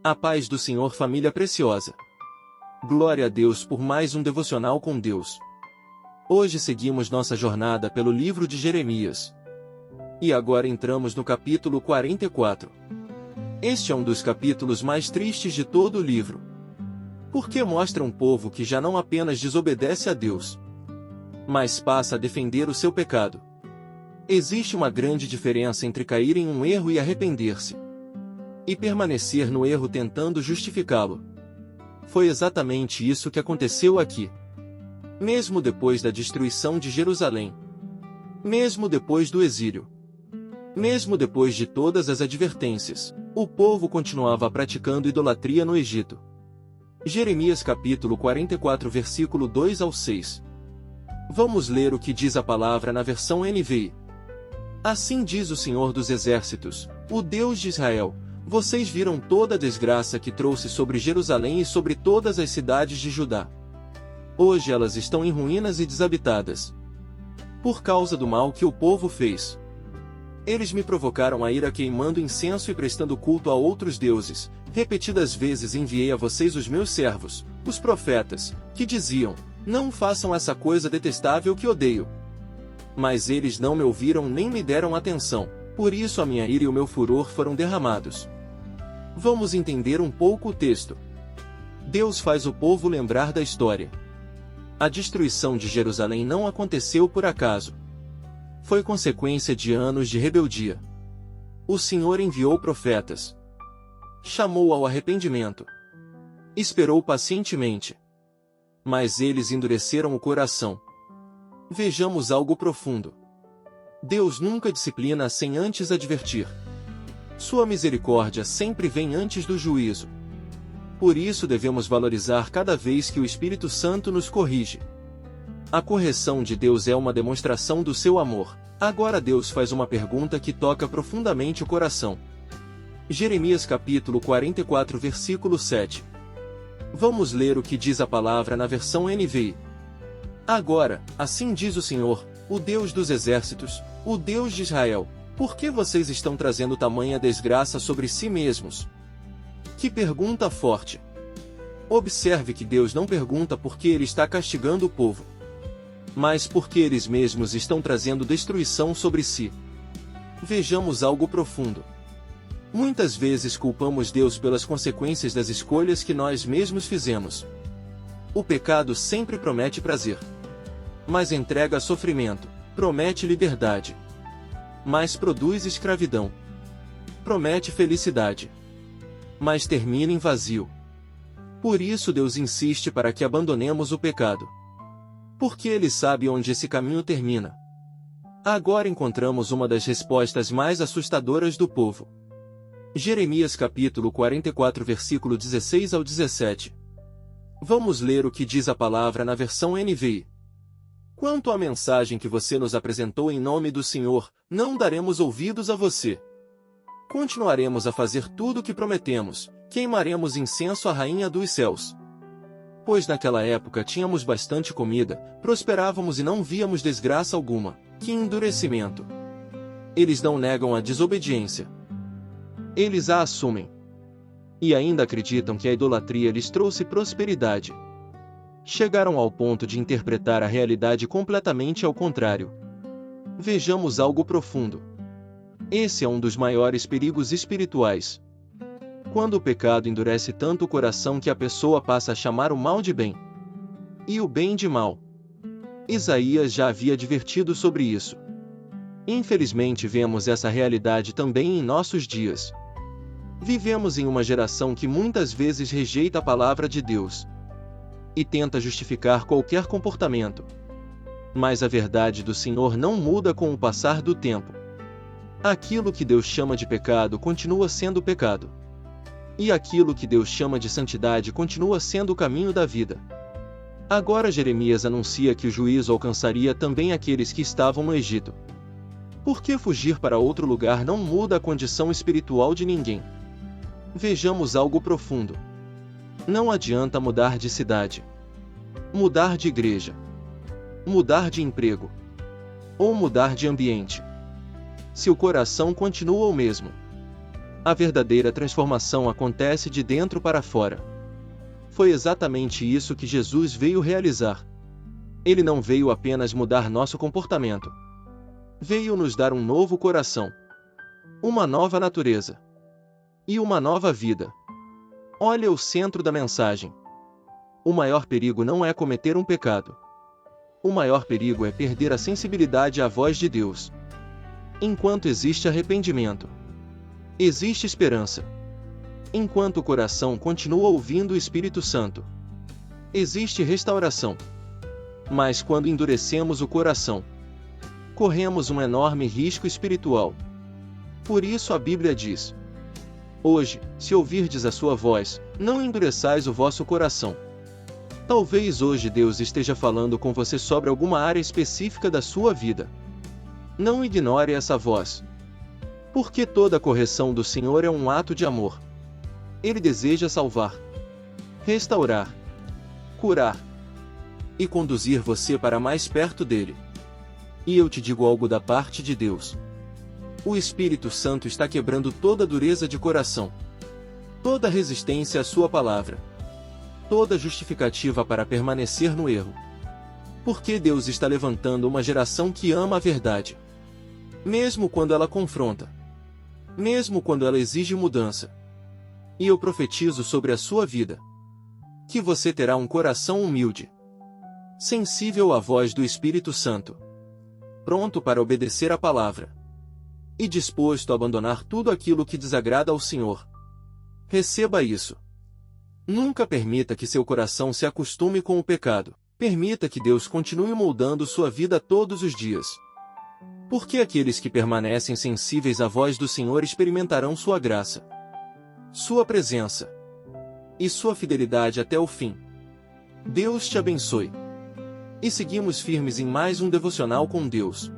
A paz do Senhor, família preciosa. Glória a Deus por mais um devocional com Deus. Hoje seguimos nossa jornada pelo livro de Jeremias. E agora entramos no capítulo 44. Este é um dos capítulos mais tristes de todo o livro. Porque mostra um povo que já não apenas desobedece a Deus, mas passa a defender o seu pecado. Existe uma grande diferença entre cair em um erro e arrepender-se, e permanecer no erro tentando justificá-lo. Foi exatamente isso que aconteceu aqui. Mesmo depois da destruição de Jerusalém, mesmo depois do exílio, mesmo depois de todas as advertências, o povo continuava praticando idolatria no Egito. Jeremias capítulo 44 versículo 2 ao 6. Vamos ler o que diz a palavra na versão NVI. Assim diz o Senhor dos Exércitos, o Deus de Israel: vocês viram toda a desgraça que trouxe sobre Jerusalém e sobre todas as cidades de Judá. Hoje elas estão em ruínas e desabitadas, por causa do mal que o povo fez. Eles me provocaram a ira queimando incenso e prestando culto a outros deuses. Repetidas vezes enviei a vocês os meus servos, os profetas, que diziam: não façam essa coisa detestável que odeio. Mas eles não me ouviram nem me deram atenção, por isso a minha ira e o meu furor foram derramados. Vamos entender um pouco o texto. Deus faz o povo lembrar da história. A destruição de Jerusalém não aconteceu por acaso. Foi consequência de anos de rebeldia. O Senhor enviou profetas, chamou ao arrependimento, esperou pacientemente, mas eles endureceram o coração. Vejamos algo profundo. Deus nunca disciplina sem antes advertir. Sua misericórdia sempre vem antes do juízo. Por isso devemos valorizar cada vez que o Espírito Santo nos corrige. A correção de Deus é uma demonstração do seu amor. Agora Deus faz uma pergunta que toca profundamente o coração. Jeremias capítulo 44 versículo 7. Vamos ler o que diz a palavra na versão NVI. Agora, assim diz o Senhor, o Deus dos Exércitos, o Deus de Israel: por que vocês estão trazendo tamanha desgraça sobre si mesmos? Que pergunta forte! Observe que Deus não pergunta por que Ele está castigando o povo, mas porque eles mesmos estão trazendo destruição sobre si. Vejamos algo profundo. Muitas vezes culpamos Deus pelas consequências das escolhas que nós mesmos fizemos. O pecado sempre promete prazer, mas entrega sofrimento. Promete liberdade, mas produz escravidão. Promete felicidade, mas termina em vazio. Por isso Deus insiste para que abandonemos o pecado, porque Ele sabe onde esse caminho termina. Agora encontramos uma das respostas mais assustadoras do povo. Jeremias capítulo 44 versículo 16 ao 17. Vamos ler o que diz a palavra na versão NVI. Quanto à mensagem que você nos apresentou em nome do Senhor, não daremos ouvidos a você. Continuaremos a fazer tudo o que prometemos, queimaremos incenso à Rainha dos Céus. Pois naquela época tínhamos bastante comida, prosperávamos e não víamos desgraça alguma. Que endurecimento! Eles não negam a desobediência. Eles a assumem. E ainda acreditam que a idolatria lhes trouxe prosperidade. Chegaram ao ponto de interpretar a realidade completamente ao contrário. Vejamos algo profundo. Esse é um dos maiores perigos espirituais. Quando o pecado endurece tanto o coração que a pessoa passa a chamar o mal de bem, e o bem de mal. Isaías já havia advertido sobre isso. Infelizmente vemos essa realidade também em nossos dias. Vivemos em uma geração que muitas vezes rejeita a palavra de Deus e tenta justificar qualquer comportamento. Mas a verdade do Senhor não muda com o passar do tempo. Aquilo que Deus chama de pecado continua sendo pecado. E aquilo que Deus chama de santidade continua sendo o caminho da vida. Agora Jeremias anuncia que o juízo alcançaria também aqueles que estavam no Egito. Por que fugir para outro lugar não muda a condição espiritual de ninguém? Vejamos algo profundo. Não adianta mudar de cidade, mudar de igreja, mudar de emprego, ou mudar de ambiente, se o coração continua o mesmo. A verdadeira transformação acontece de dentro para fora. Foi exatamente isso que Jesus veio realizar. Ele não veio apenas mudar nosso comportamento. Veio nos dar um novo coração, uma nova natureza e uma nova vida. Olha o centro da mensagem. O maior perigo não é cometer um pecado. O maior perigo é perder a sensibilidade à voz de Deus. Enquanto existe arrependimento, existe esperança. Enquanto o coração continua ouvindo o Espírito Santo, existe restauração. Mas quando endurecemos o coração, corremos um enorme risco espiritual. Por isso a Bíblia diz: hoje, se ouvirdes a sua voz, não endureçais o vosso coração. Talvez hoje Deus esteja falando com você sobre alguma área específica da sua vida. Não ignore essa voz. Porque toda correção do Senhor é um ato de amor. Ele deseja salvar, restaurar, curar e conduzir você para mais perto dele. E eu te digo algo da parte de Deus. O Espírito Santo está quebrando toda dureza de coração, toda resistência à sua palavra, toda justificativa para permanecer no erro. Porque Deus está levantando uma geração que ama a verdade, mesmo quando ela confronta, mesmo quando ela exige mudança. E eu profetizo sobre a sua vida que você terá um coração humilde, sensível à voz do Espírito Santo, pronto para obedecer a palavra e disposto a abandonar tudo aquilo que desagrada ao Senhor. Receba isso. Nunca permita que seu coração se acostume com o pecado. Permita que Deus continue moldando sua vida todos os dias. Porque aqueles que permanecem sensíveis à voz do Senhor experimentarão sua graça, sua presença e sua fidelidade até o fim. Deus te abençoe. E seguimos firmes em mais um devocional com Deus.